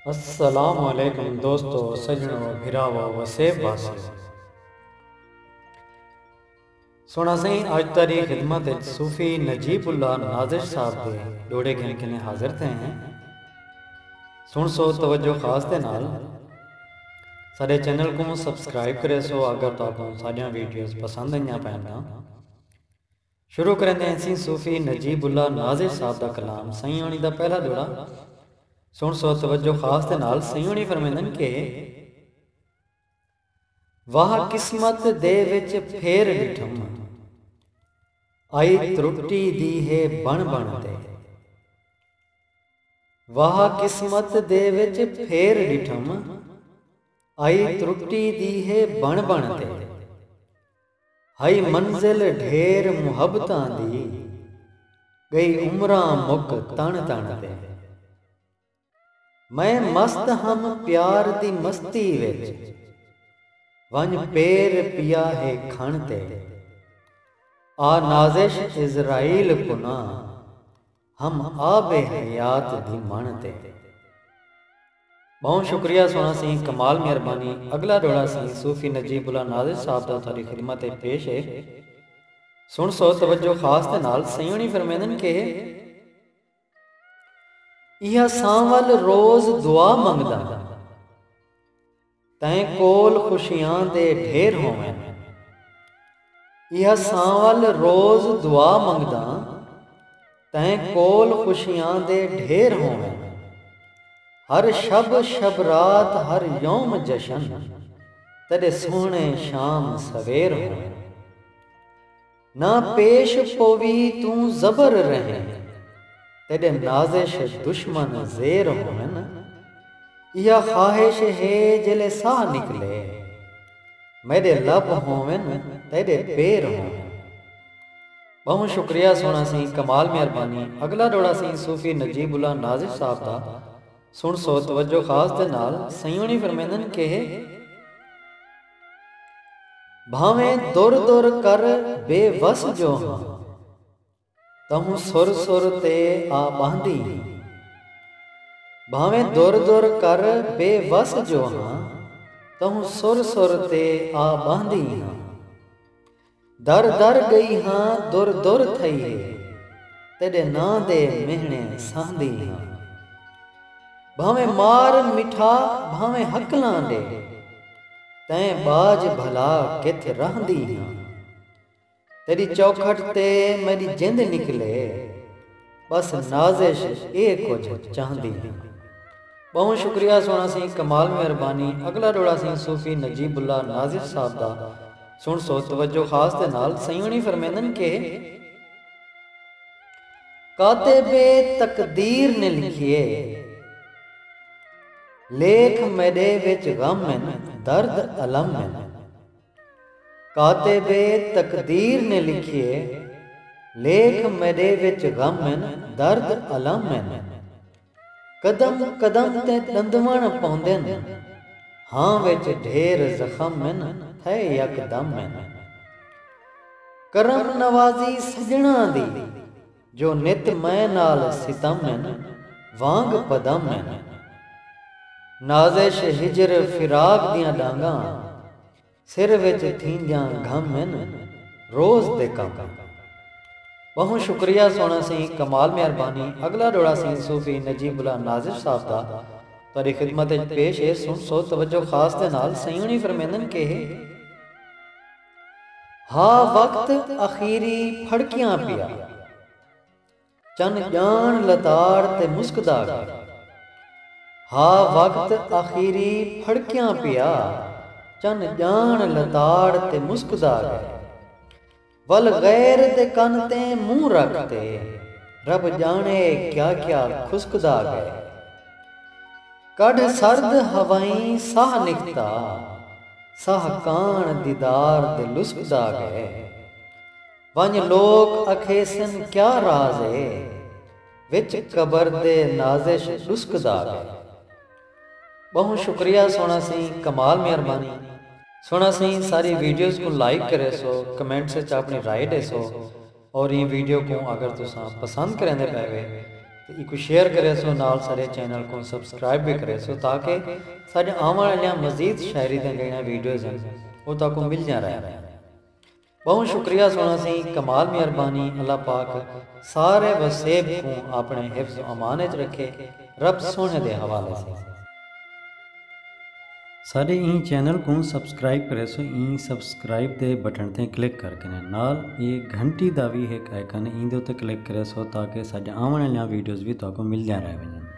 अस्सलामु अलैकुम दोस्तों, सजनों, भिरावो वसेब वासियों। सोना सही आज तारी खिदमत सूफी नजीबुल्लाह नाजिर साहब दे डोड़े गिन हाजिर थे हैं। सुन सो तवज्जो खास दे नाल सारे चैनल को सब्सक्राइब करे सो अगर तो आपको सारिया वीडियोस पसंद आईयां पैन शुरू करेंगे सी सूफी नजीबुल्लाह नाजिर साहब दा कलाम सही होनी दा पहला जोड़ा। सुन सो तवज्जो खास दे नाल सही होनी फरमांदन के वाह किस्मत दे विच फेर डिठम आई त्रुटी दी है बन बन ते। वाह किस्मत दे विच फेर डिठम आई त्रुटी दी है बन बन ते। हई मंजिल ढेर मुहब्बतां दी गई उमरां मुक तन तन ते। मैं मस्त हम प्यार दी मस्ती विच वंज पेर पिया है खण ते। आ नाजिश इज़राइल कुना हम आबे हयात दी मन ते। बहुत शुक्रिया सोना सी कमाल मेहरबानी। अगला डोड़ा सी सूफी नजीबुल्लाह नाजिर साहब दा थारी खिदमत पेश है। सुन सो तवज्जो खास दे नाल सही होनी फरमांदन के इह सांवल रोज दुआ मंगदा तैं कोल खुशियां दे ढेर होवें। यह सांवल रोज दुआ मंगदा तैं कोल खुशियां दे ढेर होवें। हर शब शब रात हर यौम जशन तेरे सोहने शाम सवेर होवें। ना पेश पोवी तू जबर रहे तेरे नाजिश दुश्मन जेर होवें। यह ख्वाहिश है जिले साह निकले मेरे लब होवें तेरे पैर होवें। बहुत शुक्रिया सोना सी कमाल मेहरबानी। अगला डोड़ा सी सूफी नजीबुल्लाह नाजिर साहब दा। सुन सो तवज्जो खास दे नाल सही होनी फरमांदन के भावें दुर दुर कर बेवस जो हां तहूं सुर सुर ते आ बांधी। भावें दुर दुर कर बेवस जो हां तहूं सुर सुर ते आ बांधी हां। दर दर गई हां दुर दुर थई है तेरे नां दे मेहणे सांदी हां। भावें मार मिठा भावें हकलां दे तैं बाज भला किथ रहंदी हां। तेरी चौखट ते मेरी जिंद निकले बस नाजिश ए कुछ चाहदी हां। बहुत शुक्रिया सोना सी कमाल मेहरबानी। अगला डोड़ा सी सूफी नजीबुल्लाह नाजिर साहब दा। सुन सो तवज्जो खास दे नाल सही होनी फरमांदन के कातिबे तकदीर ने लिखिए लेख मेरे विच गम दर्द अलम। कातिबे तकदीर ने लिखिए लेख मेरे विच गम दर्द अलम। कदम कदम ते दंदवण पौंदन हां विच ढेर जखम थे यकदम। करम नवाजी सजना दी जो नित मैं नाल सितम वांग पदम। नाजिश हिजर फिराक दियां डांगा सिर विच थींदियां घम रोज दे कम। बहुत शुक्रिया सोना सी कमाल मेहरबानी। अगला डोड़ा सी सूफी नजीबुल्लाह नाजिर साहब दा तारी खिदमत पेश है। सुन सो तवज्जो खास दे नाल सही होनी फरमांदन के हा वक्त अखीरी फड़कियां पिया चन जान लताड़ ते मुस्कदा गए। हा वक्त अखीरी फड़कियां पिया चन जान लताड़ ते मुस्कदा गए। वल गैर दे कन ते मुंह रखते रब जाने क्या क्या खुशकदा गए। कढ़ सर्द हवाई साह निकता साह कान दीदार दे लुस्कदा गए। वंज लोग अखेसन क्या राज है विच कबर दे नाजिश लुस्कदा गए। बहुत शुक्रिया सोना सी कमाल मेहरबानी। सोना सी सारी वीडियोस को लाइक करे सो कमेंट से अपनी राय दे सो और ये वीडियो को अगर तुसा पसंद करेंदे पैवे तो एक शेयर करे सो नाल सारे चैनल को सब्सक्राइब भी करे सो ताकि सारे आने वाले मजीद शायरी दी जड़ियां वीडियोज़ हैं वो तक मिल जा रहा है। बहुत शुक्रिया सोना सी, कमाल मेहरबानी। अल्लाह पाक सारे वसेब को अपने हिफ्ज़ अमान च रखे, रब सोने दे हवाले से। सारे ई चैनल को सब्सक्राइब करे सो ई सब्सक्राइब दे बटन ते क्लिक करके नाल ये घंटी दा भी एक आइकन इंदे उत्ते क्लिक करे सो ताकि साडे आने वाली वीडियोज़ भी तुहानू मिल जा रहे हैं।